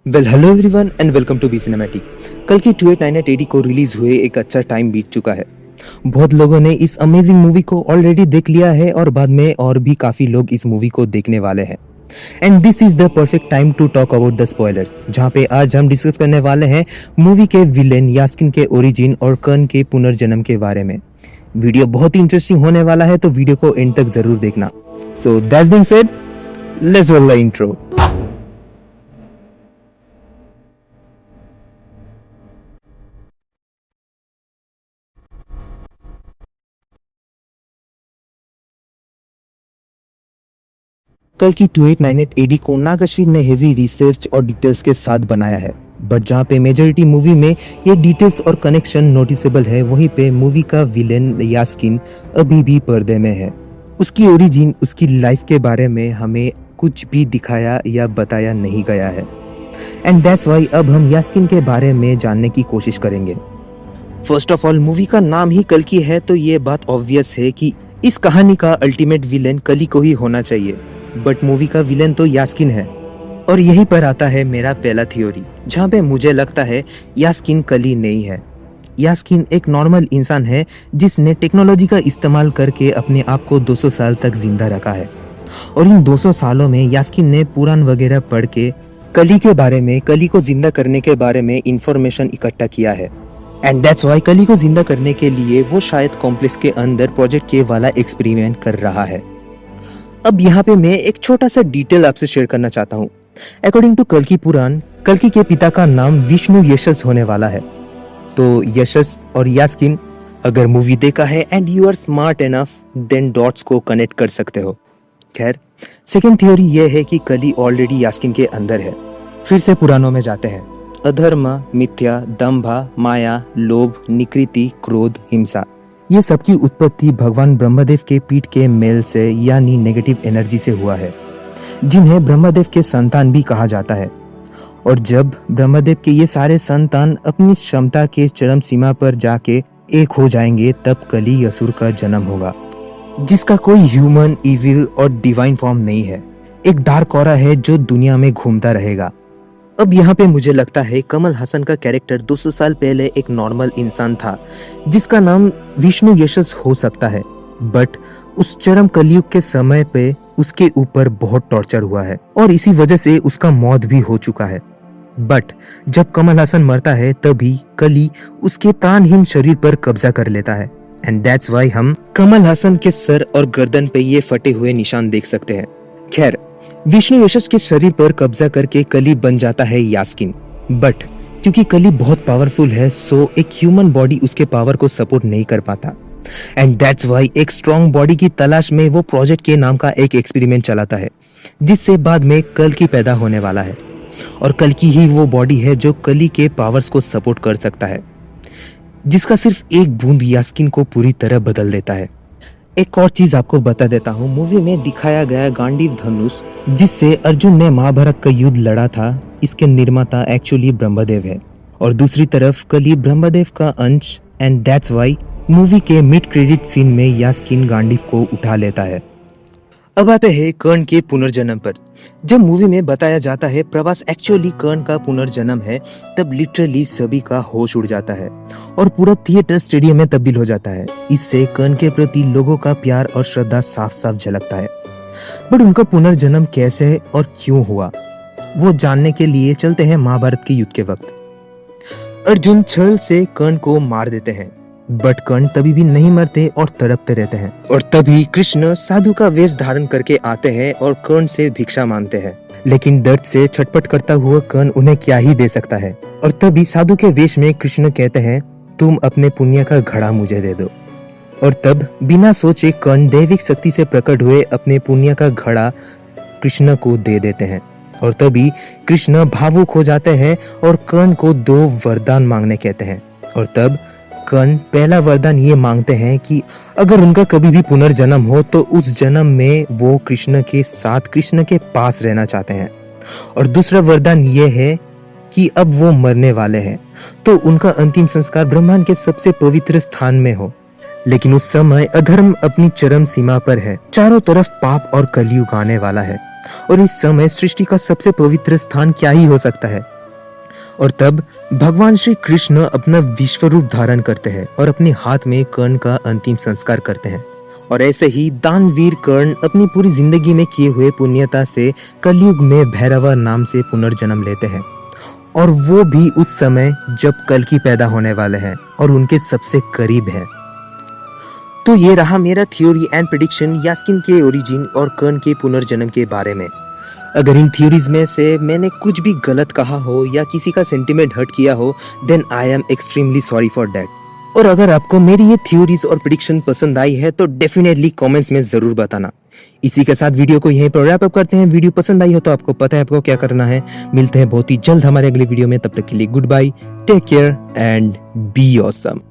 Well hello everyone and welcome to be cinematic. कल की 2898 AD को रिलीज हुए एक अच्छा टाइम बीत चुका है। बहुत लोगों ने इस अमेजिंग मूवी को ऑलरेडी देख लिया है और बाद में और भी काफी लोग इस मूवी को देखने वाले हैं। And this is the perfect time to talk about the spoilers, जहां पे आज हम डिस्कस करने वाले हैं मूवी के विलेन यास्किन के ओरिजिन और कर्न के पुनर्जन्म के बारे में। वीडियो बहुत ही इंटरेस्टिंग होने वाला है, तो वीडियो को एंड तक जरूर देखना। So that's being said, let's roll the intro. कल की 2898 एडी को नाग अश्विन ने हेवी रिसर्च और डिटेल्स के साथ बनाया है, बट जहाँ पे मेजॉरिटी मूवी में ये डिटेल्स और कनेक्शन नोटिसेबल है, वहीं पे मूवी का विलेन यास्किन अभी भी पर्दे में है। उसकी ओरिजिन, उसकी लाइफ के बारे में हमें कुछ भी दिखाया या बताया नहीं गया है। एंड दैट्स वाई अब हम यास्किन के बारे में जानने की कोशिश करेंगे। फर्स्ट ऑफ ऑल, मूवी का नाम ही कल की है, तो ये बात ऑब्वियस है कि इस कहानी का अल्टीमेट विलेन कली को ही होना चाहिए, बट मूवी का विलेन तो यास्किन है। और यहीं पर आता है मेरा पहला थ्योरी, जहाँ पे मुझे लगता है यास्किन कली नहीं है। यास्किन एक नॉर्मल इंसान है जिसने टेक्नोलॉजी का इस्तेमाल करके अपने आप को 200 साल तक जिंदा रखा है। और इन 200 सालों में यास्किन ने पुराण वगैरह पढ़ के कली के बारे में, कली को जिंदा करने के बारे में इंफॉर्मेशन इकट्ठा किया है। एंड दैट्स वाई कली को जिंदा करने के लिए वो शायद कॉम्प्लेक्स के अंदर प्रोजेक्ट के वाला एक्सपेरिमेंट कर रहा है। अब यहाँ पे मैं एक छोटा सा डिटेल आपसे शेयर करना चाहता हूँ। अकॉर्डिंग टू कल्कि पुराण, कल्कि के पिता का नाम विष्णु यशस होने वाला है। तो यशस और यास्किन, अगर मूवी देखा है and you are smart enough, then dots को कनेक्ट कर सकते हो। खैर, सेकेंड थ्योरी ये है कि कली ऑलरेडी यास्किन के अंदर है। फिर से पुराणों में जाते हैं। अधर्म, मिथ्या, दंभ, माया, लोभ, निकृति, क्रोध, हिंसा, ये सबकी उत्पत्ति भगवान ब्रह्मदेव के पीठ के मेल से यानी नेगेटिव एनर्जी से हुआ है, जिन्हें ब्रह्मदेव के संतान भी कहा जाता है। और जब ब्रह्मदेव के ये सारे संतान अपनी क्षमता के चरम सीमा पर जाके एक हो जाएंगे, तब कली असुर का जन्म होगा, जिसका कोई ह्यूमन, इविल और डिवाइन फॉर्म नहीं है। एक डार्क ऑरा है जो दुनिया में घूमता रहेगा। अब यहाँ पे मुझे लगता है कमल हसन का कैरेक्टर 200 साल पहले एक नॉर्मल इंसान था जिसका नाम विष्णु यशस हो सकता है, बट उस चरम कलयुग के समय पे उसके ऊपर बहुत टॉर्चर हुआ है और इसी वजह से उसका मौत भी हो चुका है। बट जब कमल हसन मरता है, तभी कली उसके प्राणहीन शरीर पर कब्जा कर लेता है। एंड दैट्स वाई हम कमल हसन के सर और गर्दन पे ये फटे हुए निशान देख सकते हैं। खैर, विष्णु यशस के शरीर पर कब्जा करके कली बन जाता है यास्किन, बट क्योंकि कली बहुत पावरफुल है, सो एक ह्यूमन बॉडी उसके पावर को सपोर्ट नहीं कर पाता। एंड दैट्स वाई एक स्ट्रॉन्ग बॉडी की तलाश में वो प्रोजेक्ट के नाम का एक एक्सपेरिमेंट चलाता है, जिससे बाद में कल की पैदा होने वाला है। और कल की ही वो बॉडी है जो कली के पावर्स को सपोर्ट कर सकता है, जिसका सिर्फ एक बूंद यास्किन को पूरी तरह बदल देता है। एक और चीज आपको बता देता हूँ, मूवी में दिखाया गया गांडीव धनुष जिससे अर्जुन ने महाभारत का युद्ध लड़ा था, इसके निर्माता एक्चुअली ब्रह्मदेव है। और दूसरी तरफ कली ब्रह्मदेव का अंश। एंड दैट्स वाई मूवी के मिड क्रेडिट सीन में यास्किन गांडीव को उठा लेता है। अब आते हैं कर्ण के पुनर्जन्म पर। जब मूवी में बताया जाता है प्रभास एक्चुअली कर्ण का पुनर्जन्म है, तब लिटरली सभी का होश उड़ जाता है और पूरा थिएटर स्टेडियम में तब्दील हो जाता है। इससे कर्ण के प्रति लोगों का प्यार और श्रद्धा साफ साफ झलकता है। बट उनका पुनर्जन्म कैसे और क्यों हुआ, वो जानने के लिए चलते हैं महाभारत के युद्ध के वक्त। अर्जुन छल से कर्ण को मार देते हैं, बट कर्ण तभी भी नहीं मरते और तड़पते रहते हैं। और तभी कृष्ण साधु का वेश धारण करके आते हैं और कर्ण से भिक्षा मांगते हैं, लेकिन दर्द से छटपट करता हुआ कर्ण उन्हें क्या ही दे सकता है। और तभी साधु के वेश में कृष्ण कहते हैं, तुम अपने पुण्य का घड़ा मुझे दे दो। और तब बिना सोचे कर्ण दैविक शक्ति से प्रकट हुए अपने पुण्य का घड़ा कृष्ण को दे देते हैं। और तभी कृष्ण भावुक हो जाते हैं और कर्ण को 2 वरदान मांगने कहते हैं। और तब कर्ण पहला वरदान ये मांगते हैं कि अगर उनका कभी भी पुनर्जन्म हो तो उस जन्म में वो कृष्ण के साथ, कृष्ण के पास रहना चाहते हैं। और दूसरा वरदान ये है कि अब वो मरने वाले हैं तो उनका अंतिम संस्कार ब्रह्मांड के सबसे पवित्र स्थान में हो। लेकिन उस समय अधर्म अपनी चरम सीमा पर है, चारों तरफ पाप और कलयुग आने वाला है और इस समय सृष्टि का सबसे पवित्र स्थान क्या ही हो सकता है। और तब भगवान श्री कृष्ण अपना विश्व रूप धारण करते हैं और अपने हाथ में कर्ण का अंतिम संस्कार करते हैं। और ऐसे ही दानवीर कर्ण अपनी पूरी जिंदगी में किए हुए पुण्यता से कलयुग में भैरवा नाम से पुनर्जन्म लेते हैं, और वो भी उस समय जब कल्कि पैदा होने वाले हैं और उनके सबसे करीब है। तो ये रहा मेरा थ्योरी एंड प्रेडिक्शन यास्किन के ओरिजिन और कर्ण के पुनर्जन्म के बारे में। अगर इन थ्योरीज में से मैंने कुछ भी गलत कहा हो या किसी का सेंटिमेंट हर्ट किया हो, then I am extremely sorry for that. और अगर आपको मेरी ये थ्योरीज और प्रेडिक्शन पसंद आई है तो डेफिनेटली कमेंट्स में जरूर बताना। इसी के साथ वीडियो को यहीं पर रैप अप करते हैं। वीडियो पसंद आई हो तो आपको पता है आपको क्या करना है। मिलते हैं बहुत ही जल्द हमारे अगले वीडियो में, तब तक के लिए goodbye, take care and be awesome.